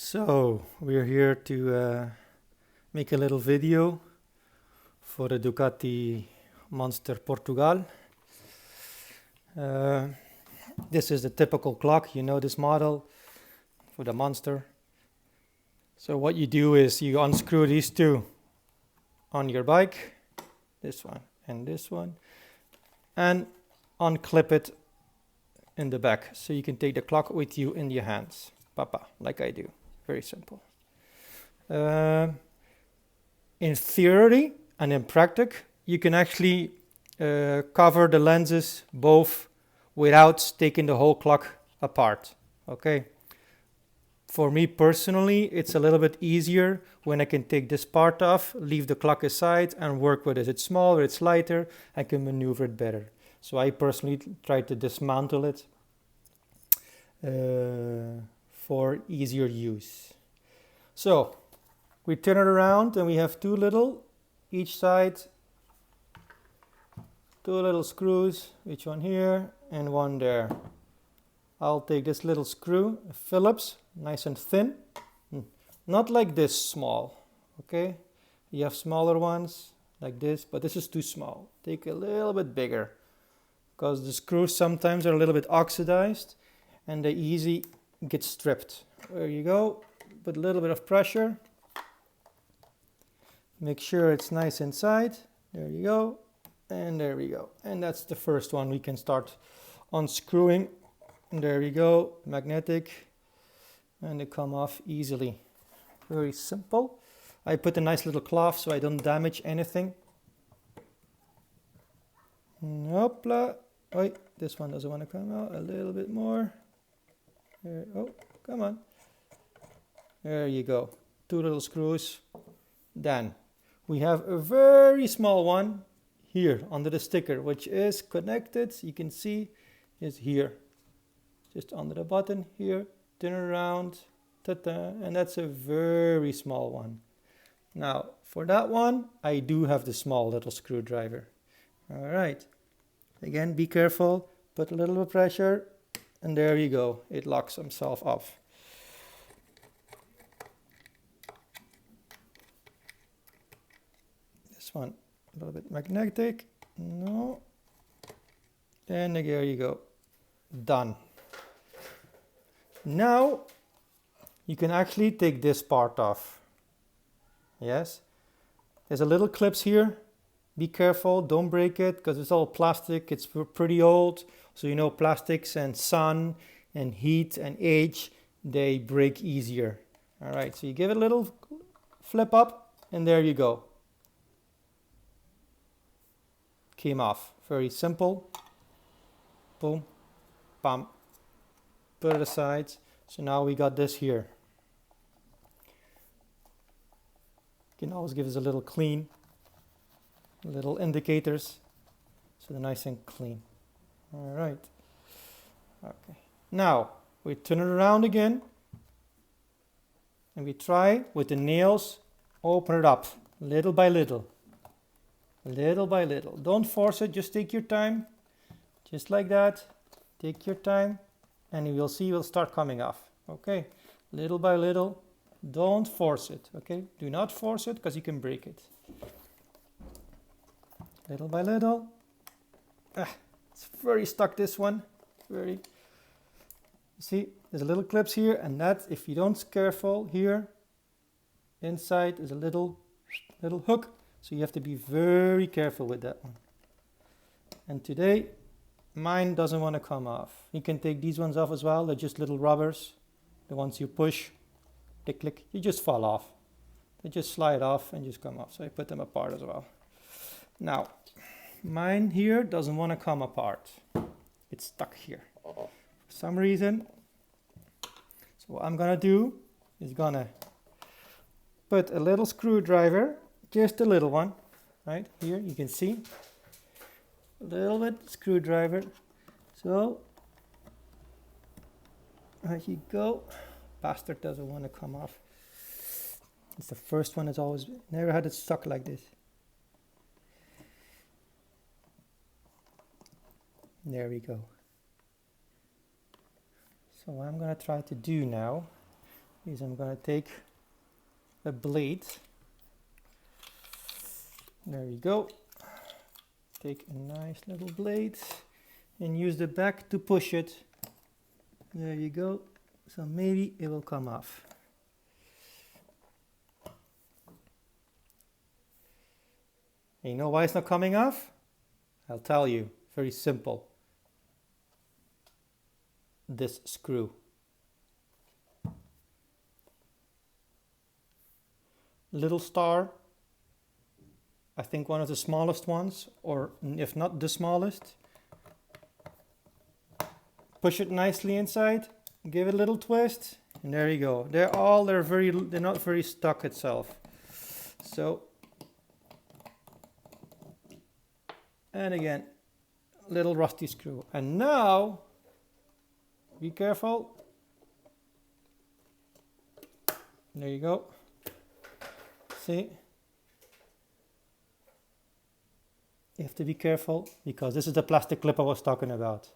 So we're here to make a little video for the Ducati Monster Portugal. This is the typical clock, you know this model for the Monster. So what you do is you unscrew these two on your bike, this one, and unclip it in the back so you can take the clock with you in your hands, like I do. Very simple. In theory and in practice, you can actually cover the lenses both without taking the whole clock apart. Okay. For me personally, it's a little bit easier when I can take this part off, leave the clock aside, and work with it. It's smaller, it's lighter, I can maneuver it better. So I personally try to dismantle it for easier use. So we turn it around and we have each side, two little screws, each one here and one there. I'll take this little screw, a Phillips, nice and thin, not like this small, okay? You have smaller ones like this, but this is too small. Take a little bit bigger because the screws sometimes are a little bit oxidized and they easily get stripped. There you go, put a little bit of pressure. Make sure it's nice inside. There you go, and there we go. And that's the first one we can start unscrewing. And there we go, magnetic, and they come off easily. Very simple. I put a nice little cloth so I don't damage anything. Hopla. Wait, this one doesn't want to come out. A little bit more. There. Oh, come on. There you go. Two little screws. Then we have a very small one here under the sticker, which is connected. You can see is here. Just under the button here, turn around, ta-ta, and that's a very small one. Now, for that one, I do have the small little screwdriver. All right. Again, be careful, put a little bit of pressure, and there you go. It locks himself off. This one, a little bit magnetic. No. And there you go. Done. Now you can actually take this part off. Yes, there's a little clips here. Be careful, don't break it because it's all plastic. It's pretty old, so you know plastics and sun and heat and age, they break easier. All right, so you give it a little flip up and there you go. Came off. Very simple. Boom, bam. Put it aside. So now we got this here. You can always give us a little clean, little indicators, so they're nice and clean. All right. Okay. Now we turn it around again, and we try with the nails, open it up little by little, little by little. Don't force it. Just take your time, just like that. Take your time. And you will see it will start coming off. Okay, little by little. Don't force it. Okay, do not force it because you can break it. Little by little. It's very stuck, this one. Very. See, there's a little clips here, and that if you don't careful here, inside is a little hook. So you have to be very careful with that one. And today, mine doesn't want to come off. You can take these ones off as well. They're just little rubbers. The ones you push, they click, you just fall off. They just slide off and just come off. So I put them apart as well. Now, mine here doesn't want to come apart. It's stuck here. For some reason. So what I'm going to do is going to put a little screwdriver, just a little one, right here, you can see. A little bit screwdriver. So there you go. Bastard doesn't want to come off. It's the first one. It's always never had it stuck like this. There we go. So what I'm going to try to do now is I'm going to take a blade. There you go. Take a nice little blade and use the back to push it. There you go. So maybe it will come off. And you know why it's not coming off? I'll tell you. Very simple. This screw. Little star. I think one of the smallest ones, or if not the smallest. Push it nicely inside, give it a little twist, and there you go. They're not very stuck itself. So, and again, little rusty screw. And now, be careful. There you go. See? You have to be careful because this is the plastic clip I was talking about.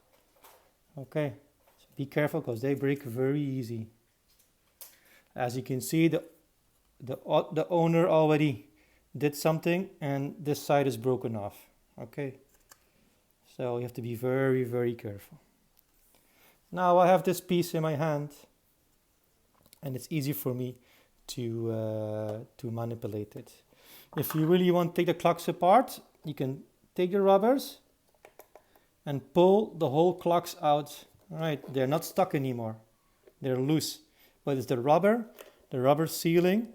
Okay, so be careful because they break very easy. As you can see, the owner already did something and this side is broken off. Okay, so you have to be very, very careful. Now I have this piece in my hand and it's easy for me to manipulate it. If you really want to take the clocks apart, you can take the rubbers and pull the whole clocks out. All right, they're not stuck anymore. They're loose, but it's the rubber sealing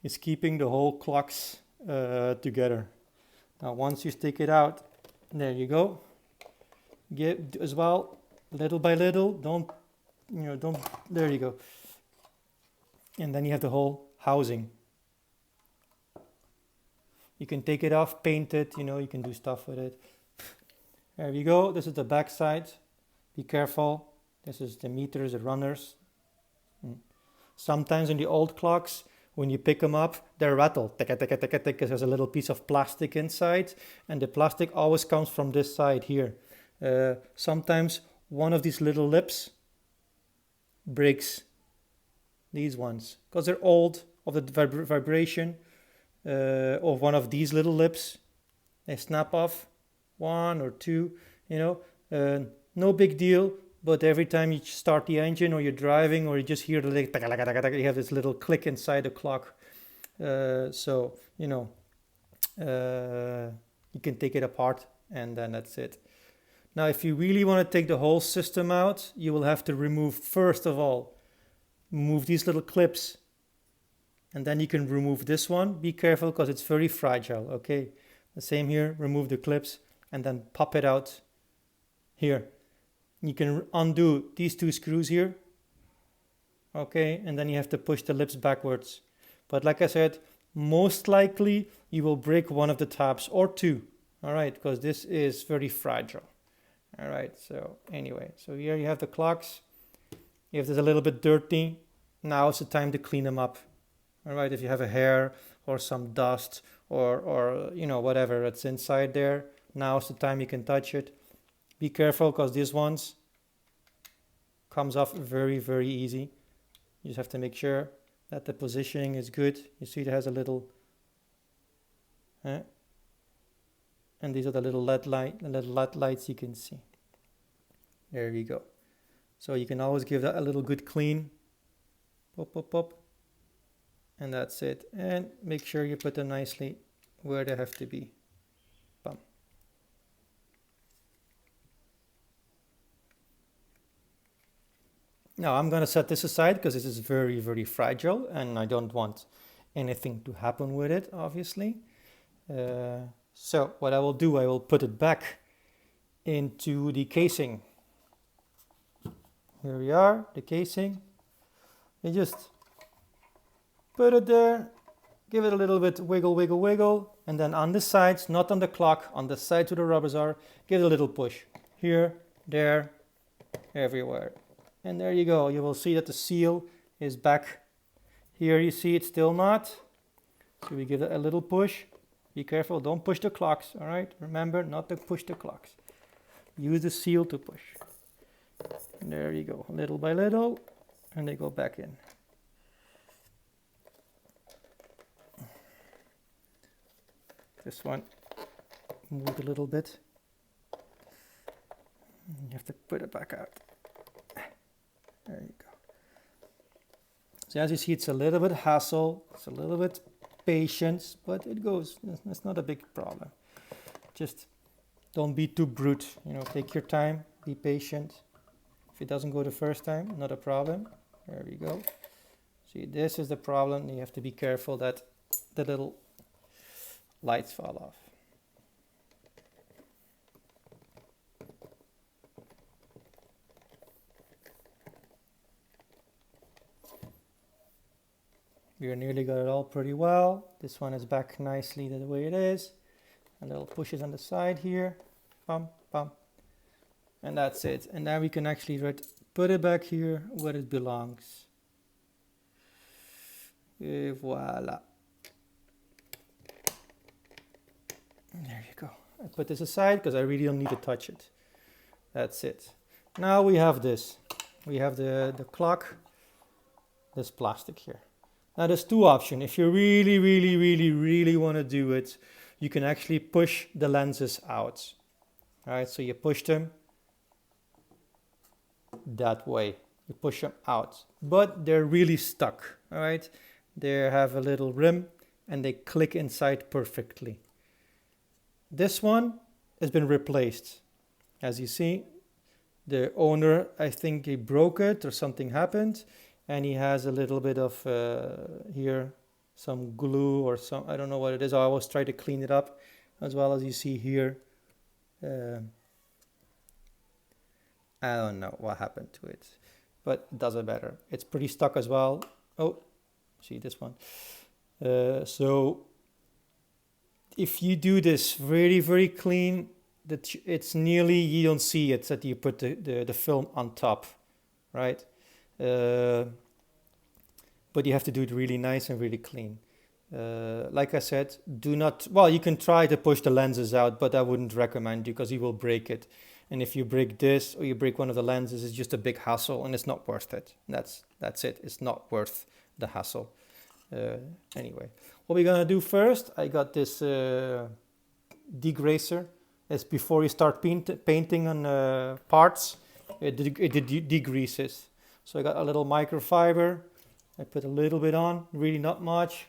is keeping the whole clocks together. Now, once you stick it out, there you go. Get as well, little by little. Don't. There you go. And then you have the whole housing. You can take it off, paint it. You can do stuff with it. There we go. This is the back side. Be careful. This is the meters, the runners. Sometimes in the old clocks, when you pick them up, they rattle. Because there's a little piece of plastic inside, and the plastic always comes from this side here. Sometimes one of these little lips breaks. These ones, because they're old, of the vibration of one of these little lips. They snap off. One or two, no big deal, but every time you start the engine or you're driving or you just hear you have this little click inside the clock. So you can take it apart and then that's it. Now, if you really want to take the whole system out, you will have to remove, first of all, these little clips, and then you can remove this one. Be careful because it's very fragile, okay? The same here, remove the clips and then pop it out here. You can undo these two screws here, okay? And then you have to push the lips backwards. But like I said, most likely you will break one of the tabs or two, all right? Because this is very fragile. All right, so anyway, so here you have the clocks. If there's a little bit dirty, now is the time to clean them up. All right, if you have a hair or some dust or whatever that's inside there, now is the time you can touch it. Be careful because these ones comes off very, very easy. You just have to make sure that the positioning is good. You see it has a little, and these are the little LED lights you can see. There you go. So you can always give that a little good clean. Pop, pop, pop. And that's it. And make sure you put them nicely where they have to be. Bam. Now I'm going to set this aside because this is very, very fragile and I don't want anything to happen with it, obviously. So what I will do, I will put it back into the casing. Here we are, the casing. You just put it there, give it a little bit wiggle, wiggle, wiggle, and then on the sides, not on the clock, on the sides where the rubbers are, give it a little push. Here, there, everywhere. And there you go. You will see that the seal is back. Here you see it's still not. So we give it a little push. Be careful, don't push the clocks, all right? Remember not to push the clocks. Use the seal to push. And there you go, little by little, and they go back in. this one moved a little bit. You have to put it back out. There you go. So as you see, it's a little bit hassle, it's a little bit patience, but it goes. It's not a big problem. Just don't be too brute, you know, take your time, be patient. If it doesn't go the first time, not a problem. There we go. See, this is the problem. You have to be careful that the little lights fall off. We nearly got it all pretty well. This one is back nicely the way it is. A little pushes on the side here. Bum, bum. And that's it. And now we can actually put it back here where it belongs. Et voila. There you go. I put this aside because I really don't need to touch it. That's it. Now we have this. We have the clock, this plastic here. Now there's two options. If you really want to do it, you can actually push the lenses out. All right, so you push them that way. You push them out, but they're really stuck. All right, they have a little rim and they click inside perfectly. This one has been replaced. As you see, the owner, I think he broke it or something happened. And he has a little bit of here, some glue or some, I don't know what it is. I always try to clean it up, as well as you see here. I don't know what happened to it, but it doesn't matter. It's pretty stuck as well. Oh, see this one. So if you do this very clean, that it's nearly, you don't see it, that you put the film on top, right? But you have to do it really nice and really clean. Like I said, do not, well, you can try to push the lenses out, but I wouldn't recommend you because you will break it. And if you break this or you break one of the lenses, it's just a big hassle and it's not worth it. That's it. It's not worth the hassle. Anyway, what we're gonna do first, I got this degreaser. It's before you start painting on parts, it degreases. So I got a little microfiber. I put a little bit on, really not much,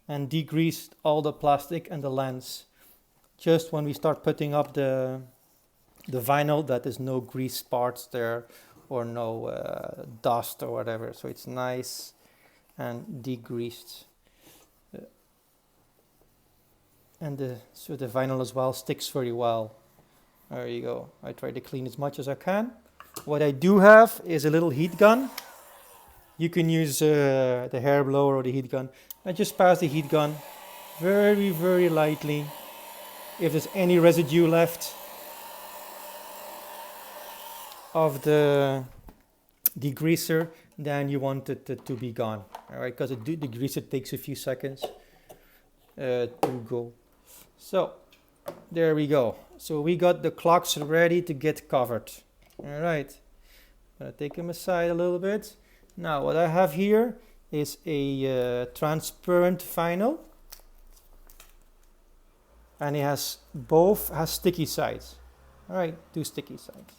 and degreased all the plastic and the lens. Just when we start putting up the vinyl, that there's no grease parts there or no dust or whatever. So it's nice and degreased. So the vinyl as well sticks very well. There you go. I try to clean as much as I can. What I do have is a little heat gun. You can use the hair blower or the heat gun. I just pass the heat gun very lightly. If there's any residue left of the degreaser, then you want it to be gone. All right, because the degreaser takes a few seconds to go. So there we go. So we got the clocks ready to get covered. All right, I'm gonna take them aside a little bit. Now what I have here is a transparent vinyl, and it has sticky sides. All right, 2 sticky sides.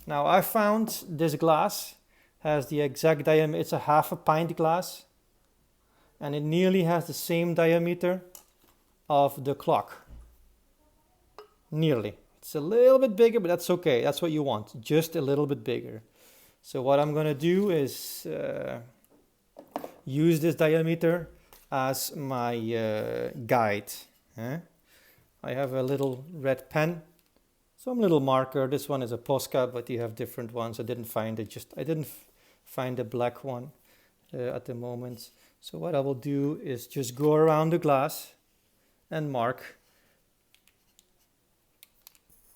Now I found this glass has the exact diameter. It's a 1/2 pint glass, and it nearly has the same diameter of the clock. Nearly. It's a little bit bigger, but that's okay. That's what you want, just a little bit bigger. So what I'm gonna do is use this diameter as my guide. I have a little red pen, some little marker. This one is a Posca, but you have different ones. I didn't find find a black one at the moment. So what I will do is just go around the glass and mark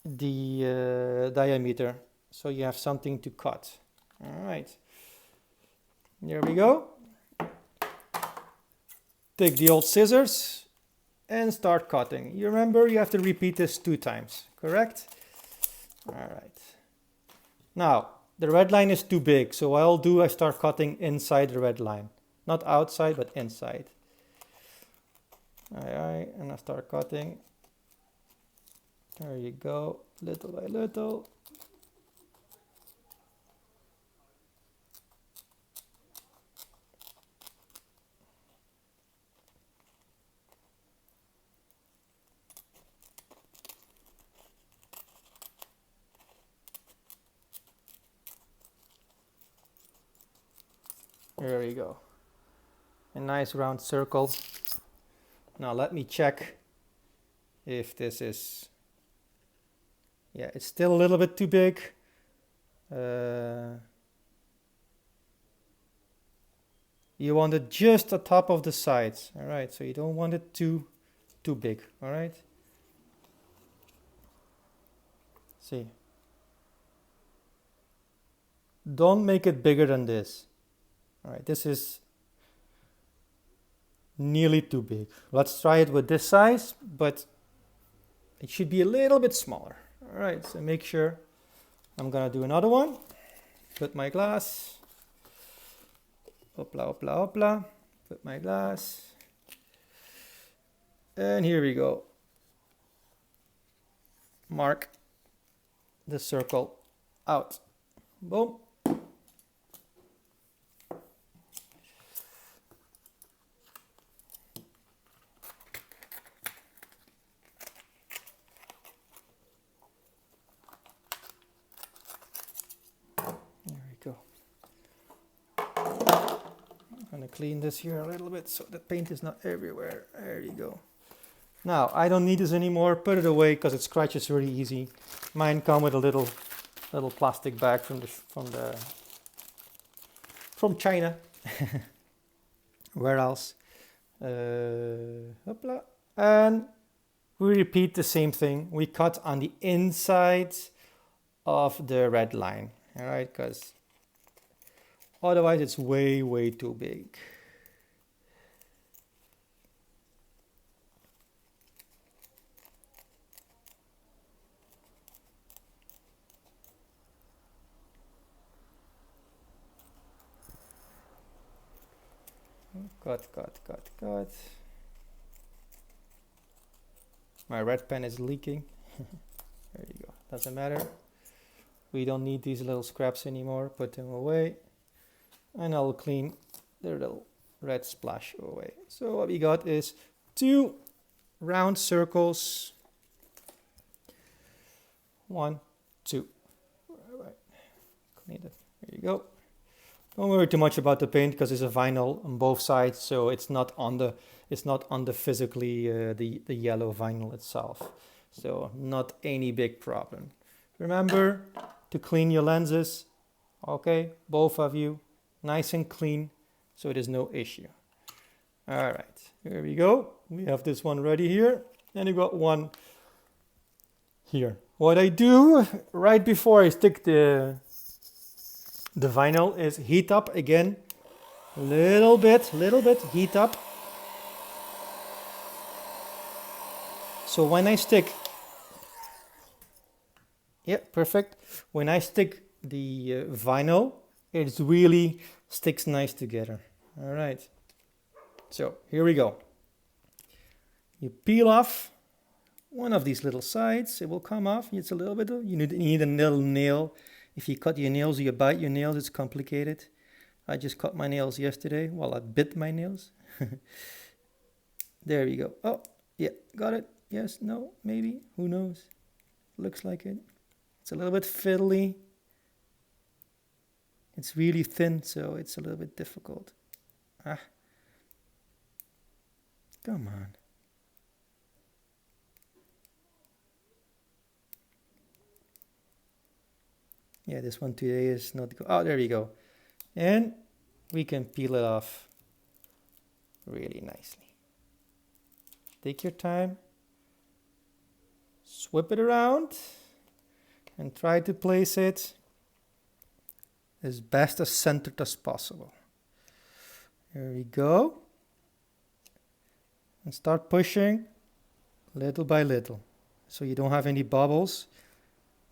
the diameter, so you have something to cut. All right, there we go. Take the old scissors and start cutting. You remember, you have to repeat this 2 times, correct? All right. Now, the red line is too big, so what I'll do, I start cutting inside the red line. Not outside, but inside. and I start cutting. There you go, little by little. There we go. A nice round circle. Now let me check if this is, yeah, it's still a little bit too big. You want it just the top of the sides, all right? So you don't want it too big, all right? See. Don't make it bigger than this. All right, this is nearly too big. Let's try it with this size, but it should be a little bit smaller. All right, so make sure. I'm gonna do another one. Put my glass. Hopla, hopla, hopla. Put my glass. And here we go. Mark the circle out. Boom. Clean this here a little bit so the paint is not everywhere. There you go. Now I don't need this anymore. Put it away because it scratches really easy. Mine come with a little plastic bag from China. Where else? Hopla. And we repeat the same thing. We cut on the inside of the red line. All right, because otherwise it's way too big. Cut. My red pen is leaking. There you go. Doesn't matter. We don't need these little scraps anymore. Put them away. And I'll clean the little red splash away. So what we got is 2 round circles. 1, 2. All right. Clean it. There you go. Don't worry too much about the paint because it's a vinyl on both sides, so it's not on the physically the yellow vinyl itself. So not any big problem. Remember to clean your lenses. Okay, both of you, nice and clean, so there's no issue. All right, here we go. We have this one ready here, and you got one here. What I do right before I stick the vinyl is heat up again, little bit, heat up. So when I stick, yeah, perfect. When I stick the vinyl, it really sticks nice together. All right. So here we go. You peel off one of these little sides. It will come off. It's a little bit. You need a little nail. If you cut your nails or you bite your nails, it's complicated. I just cut my nails yesterday. Well, I bit my nails. There we go. Oh, yeah, got it. Yes, no, maybe. Who knows? Looks like it. It's a little bit fiddly. It's really thin, so it's a little bit difficult. Ah. Come on. Yeah, this one today is not good. Oh, there we go. And we can peel it off really nicely. Take your time. Swip it around and try to place it as best as centered as possible. There we go. And start pushing little by little so you don't have any bubbles.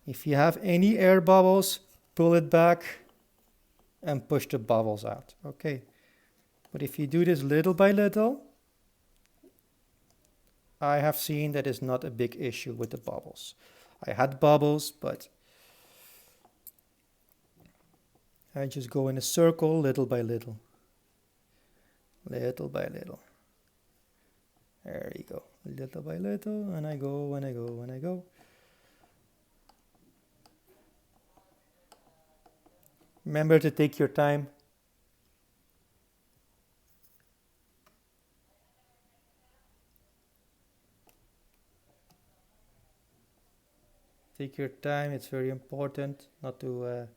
If you have any air bubbles, pull it back and push the bubbles out. Okay. But if you do this little by little, I have seen that is not a big issue with the bubbles. I had bubbles, but I just go in a circle little by little. Little by little. There you go. Little by little, and I go, and I go, and I go. Remember to take your time. Take your time, it's very important not to,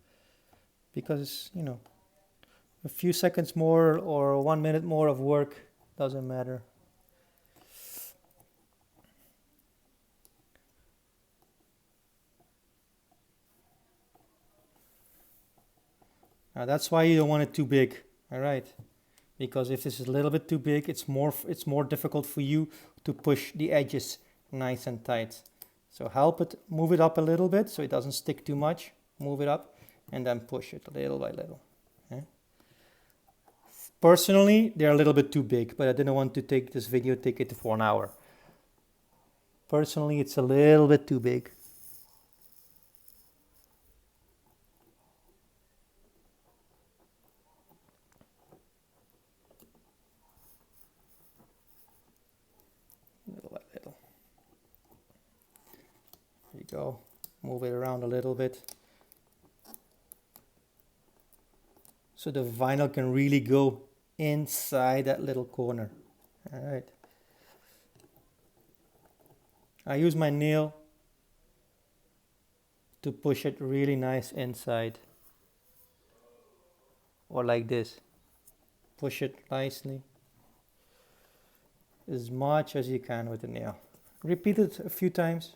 because, you know, a few seconds more or 1 minute more of work doesn't matter. Now that's why you don't want it too big, all right? Because if this is a little bit too big, it's more difficult for you to push the edges nice and tight. So move it up a little bit so it doesn't stick too much. Move it up and then push it little by little. Okay? Personally, they're a little bit too big, but I didn't want to take this video, take it for an hour. Personally, it's a little bit too big. Little by little. There you go. Move it around a little bit. So the vinyl can really go inside that little corner. All right. I use my nail to push it really nice inside. Or like this. Push it nicely. As much as you can with the nail. Repeat it a few times.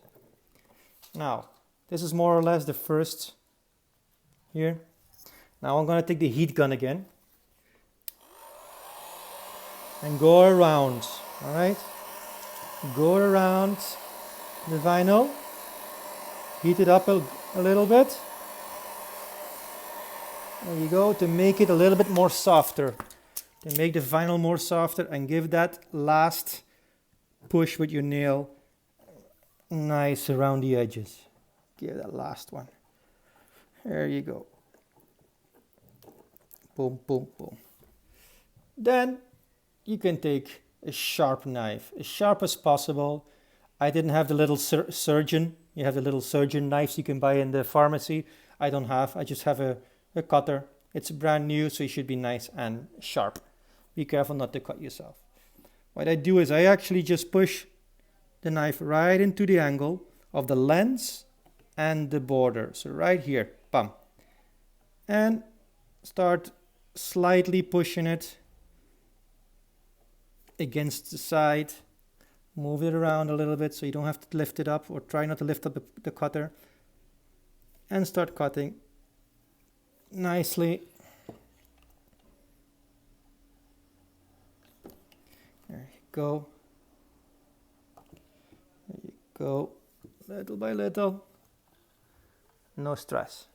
Now, this is more or less the first here. Now I'm going to take the heat gun again and go around, all right? Go around the vinyl, heat it up a little bit. There you go, to make it a little bit more softer, to make the vinyl more softer and give that last push with your nail nice around the edges. Give that last one. There you go. Boom, boom, boom. Then you can take a sharp knife, as sharp as possible. I didn't have the little surgeon. You have the little surgeon knives you can buy in the pharmacy. I don't have. I just have a cutter. It's brand new, so it should be nice and sharp. Be careful not to cut yourself. What I do is I actually just push the knife right into the angle of the lens and the border. So right here, bam. And start slightly pushing it against the side. Move it around a little bit so you don't have to lift it up, or try not to lift up the cutter. And start cutting nicely. There you go. There you go. Little by little. No stress.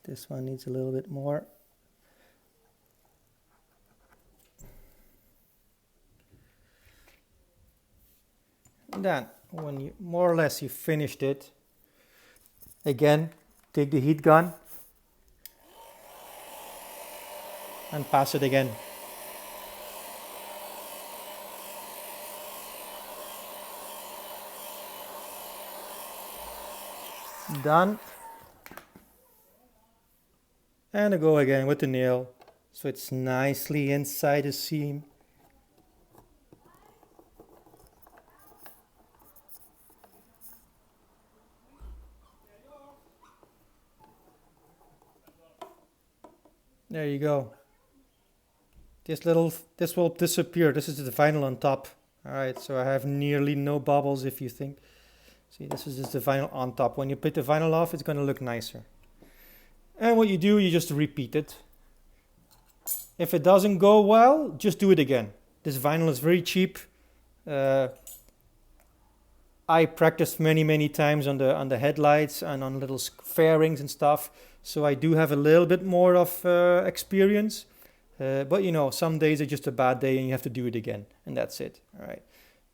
This one needs a little bit more. And then, when you more or less you finished it, again, take the heat gun and pass it again. Done. And I go again with the nail, so it's nicely inside the seam. There you go. This will disappear. This is the vinyl on top. All right, so I have nearly no bubbles if you think. See, this is just the vinyl on top. When you put the vinyl off, it's going to look nicer. And what you do, you just repeat it. If it doesn't go well, just do it again. This vinyl is very cheap. I practiced many times on the headlights and on little fairings and stuff, so I do have a little bit more of experience. But you know, some days are just a bad day and you have to do it again, and that's it. All right.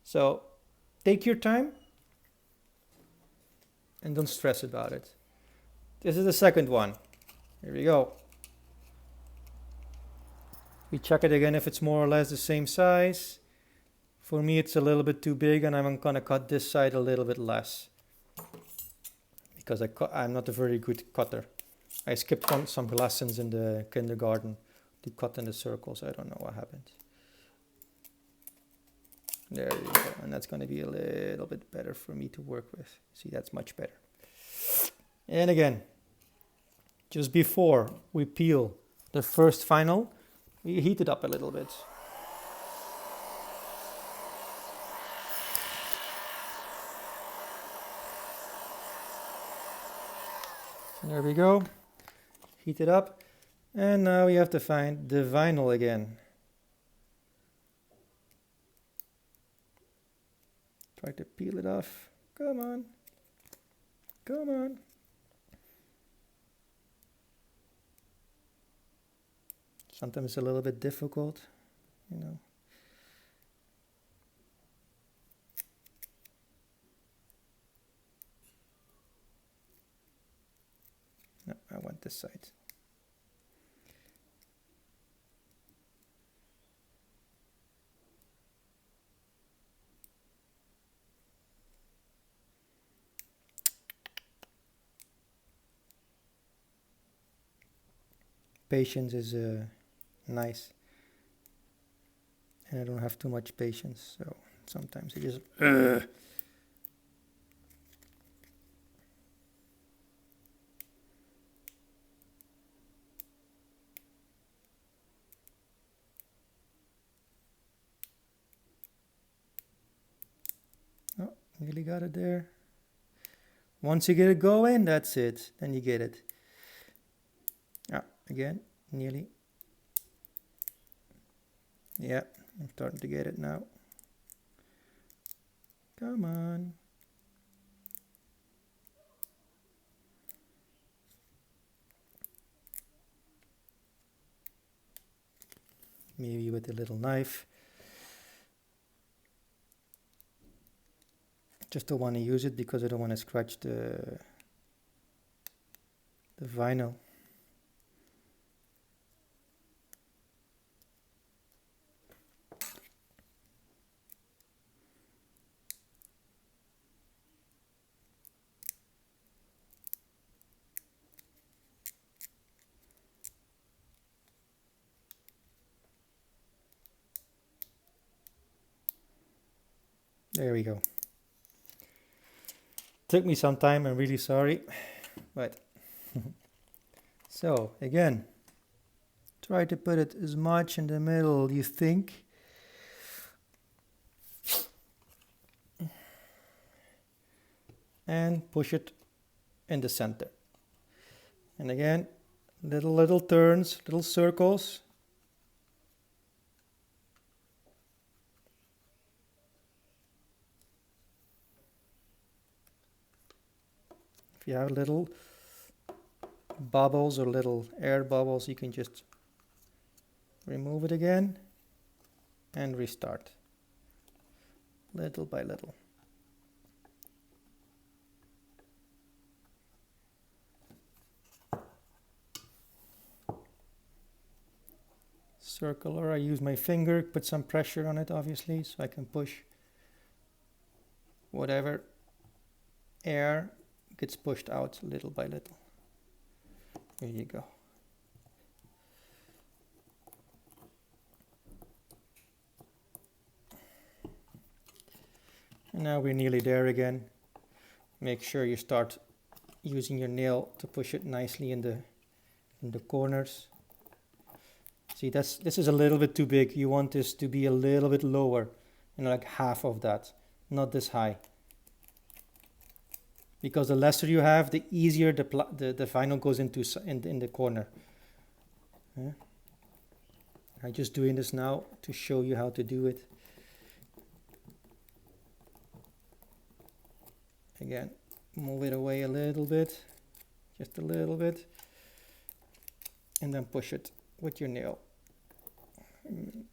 So take your time and don't stress about it. This is the second one. Here we go. We check it again if it's more or less the same size. For me, it's a little bit too big, and I'm gonna cut this side a little bit less because I'm not a very good cutter. I skipped some lessons in the kindergarten to cut in the circles. I don't know what happened. There you go, and that's gonna be a little bit better for me to work with. See, that's much better. And again, just before we peel the first vinyl, we heat it up a little bit. There we go, heat it up, and now we have to find the vinyl again. Try to peel it off, come on, come on. Sometimes it's a little bit difficult, you know. No, I want this side. Patience is nice, and I don't have too much patience, so sometimes I just Oh, nearly got it there. Once you get it going, that's it, then you get it. Again, nearly. Yeah, I'm starting to get it now. Come on. Maybe with a little knife. Just don't want to use it because I don't want to scratch the vinyl. There we go. Took me some time, I'm really sorry, but so again, try to put it as much in the middle you think. And push it in the center. And again, little turns, little circles. If you have little bubbles or little air bubbles, you can just remove it again and restart, little by little. Circular, I use my finger, put some pressure on it obviously, so I can push whatever air gets pushed out little by little. There you go. And now we're nearly there again. Make sure you start using your nail to push it nicely in the corners. See, this is a little bit too big. You want this to be a little bit lower, you know, like half of that, not this high. Because the lesser you have, the easier the vinyl goes into in the corner. Yeah. I'm just doing this now to show you how to do it. Again, move it away a little bit, just a little bit, and then push it with your nail.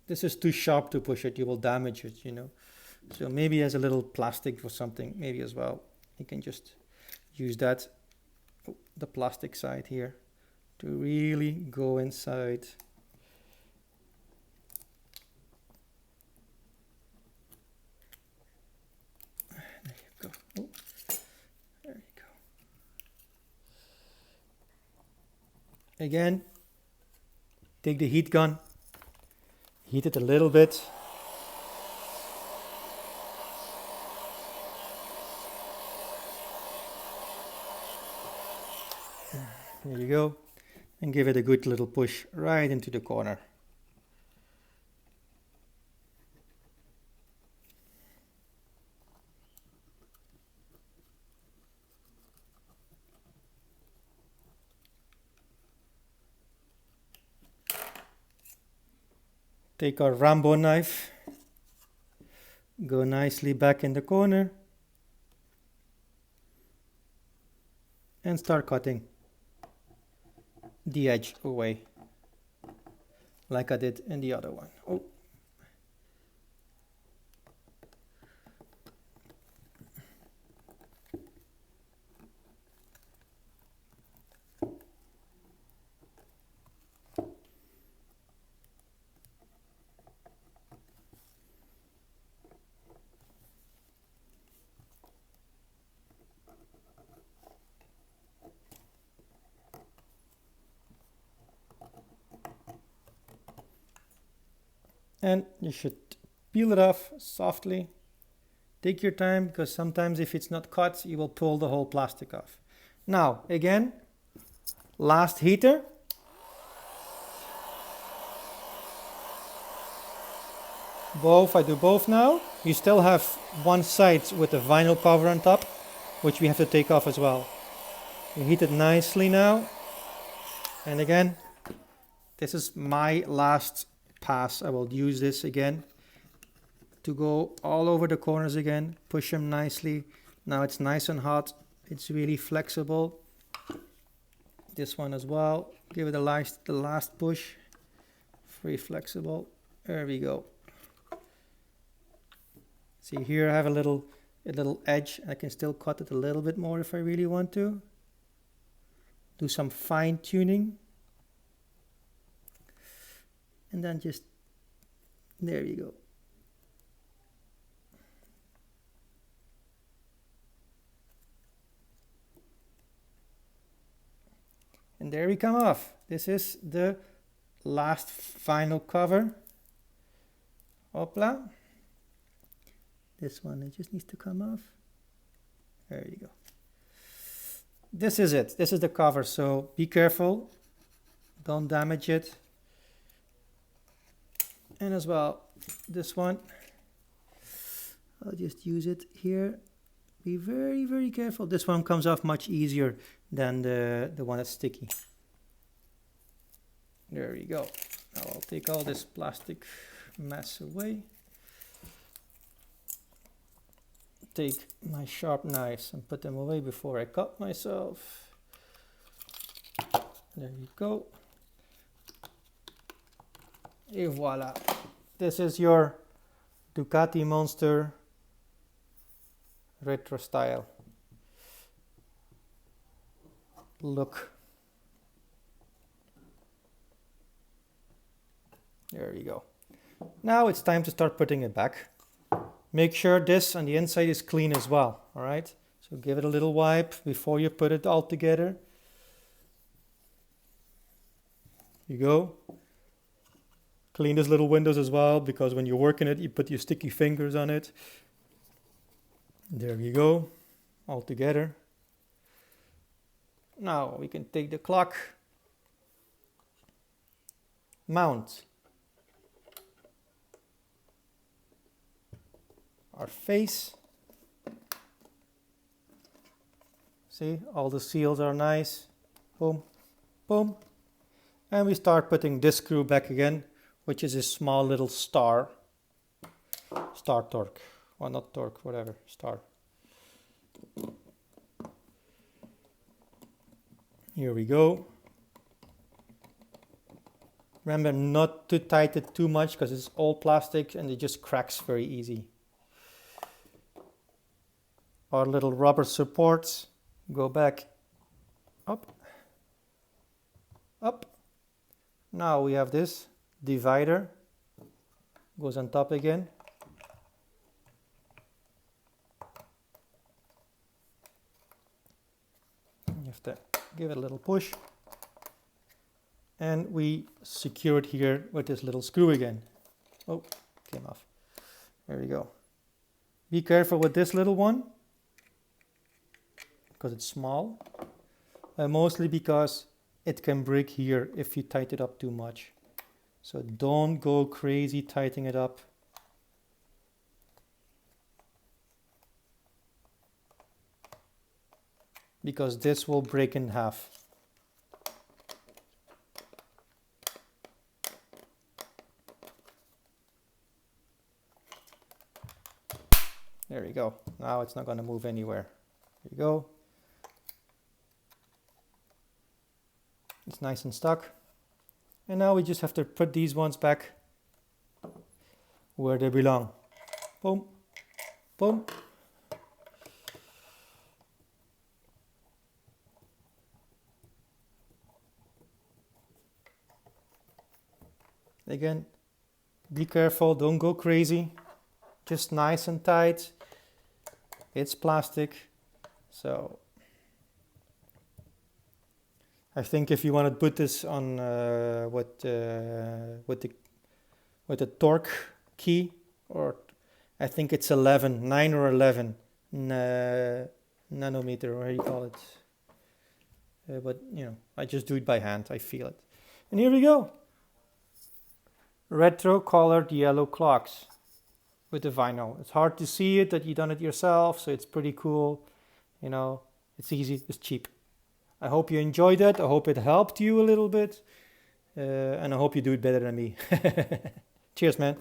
This is too sharp to push it, you will damage it, you know. So maybe as a little plastic or something, maybe as well. You can just use that, the plastic side here, to really go inside. There you go. Oh, there you go. Again, take the heat gun, heat it a little bit. There you go, and give it a good little push right into the corner. Take our Rambo knife, go nicely back in the corner, and start cutting the edge away, like I did in the other one. Oh. And you should peel it off softly. Take your time, because sometimes if it's not cut, you will pull the whole plastic off. Now, again, last heater. Both, I do both now. You still have one side with the vinyl cover on top, which we have to take off as well. You heat it nicely now. And again, this is my last pass. I will use this again to go all over the corners again, push them nicely. Now it's nice and hot, it's really flexible. This one as well, give it the last push, very flexible. There we go. See here I have a little edge. I can still cut it a little bit more if I really want to. Do some fine tuning. And then just, there you go. And there we come off. This is the last final cover. Hopla. This one, it just needs to come off. There you go. This is it. This is the cover. So be careful. Don't damage it. And as well, this one, I'll just use it here. Be very, very careful. This one comes off much easier than the one that's sticky. There we go. Now I'll take all this plastic mess away. Take my sharp knives and put them away before I cut myself. There you go. Et voila. This is your Ducati Monster retro style look. There we go. Now it's time to start putting it back. Make sure this on the inside is clean as well, all right? So give it a little wipe before you put it all together. Here you go. Clean these little windows as well, because when you work in it, you put your sticky fingers on it. There you go, all together. Now we can take the clock, mount our face. See, all the seals are nice. Boom, boom. And we start putting this screw back again, which is a small little star torque, or not torque, whatever, star. Here we go. Remember not to tighten it too much because it's all plastic and it just cracks very easy. Our little rubber supports go back up, up. Now we have this divider, goes on top again. You have to give it a little push. And we secure it here with this little screw again. Oh, came off. There we go. Be careful with this little one, because it's small. Mostly because it can break here if you tighten it up too much. So don't go crazy tightening it up. Because this will break in half. There you go. Now it's not going to move anywhere. There you go. It's nice and stuck. And now we just have to put these ones back where they belong. Boom, boom. Again, be careful, don't go crazy. Just nice and tight. It's plastic, so I think if you want to put this on with the torque key, or I think it's 9 or 11 nanometer, or how you call it. But you know, I just do it by hand. I feel it. And here we go. Retro colored yellow clocks with the vinyl. It's hard to see it that you done it yourself, so it's pretty cool. You know, it's easy, it's cheap. I hope you enjoyed it. I hope it helped you a little bit. And I hope you do it better than me. Cheers, man.